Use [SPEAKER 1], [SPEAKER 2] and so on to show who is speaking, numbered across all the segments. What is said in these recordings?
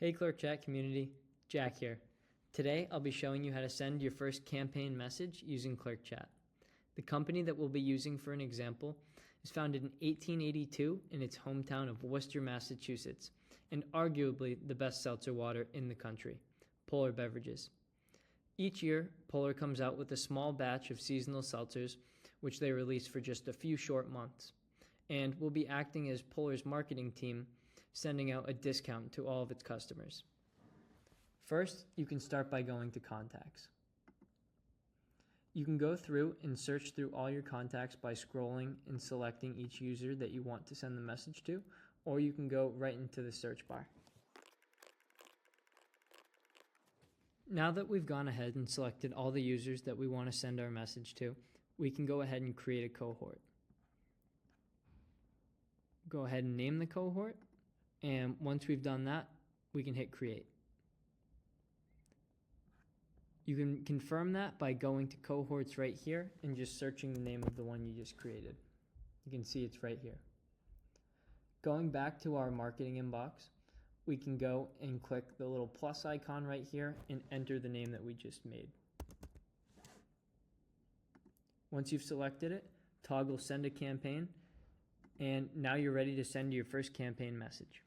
[SPEAKER 1] Hey Clerk Chat community, Jack here. Today I'll be showing you how to send your first campaign message using Clerk Chat. The company that we'll be using for an example is founded in 1882 in its hometown of Worcester, Massachusetts, and arguably the best seltzer water in the country, Polar Beverages. Each year, Polar comes out with a small batch of seasonal seltzers, which they release for just a few short months, and will be acting as Polar's marketing team, sending out a discount to all of its customers. First, you can start by going to Contacts. You can go through and search through all your contacts by scrolling and selecting each user that you want to send the message to, or you can go right into the search bar. Now that we've gone ahead and selected all the users that we want to send our message to, we can go ahead and create a cohort. Go ahead and name the cohort, and once we've done that, we can hit create. You can confirm that by going to cohorts right here and just searching the name of the one you just created. You can see it's right here. Going back to our marketing inbox, we can go and click the little plus icon right here and enter the name that we just made. Once you've selected it, toggle send a campaign, and now you're ready to send your first campaign message.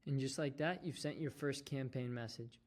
[SPEAKER 1] And just like that, you've sent your first campaign message.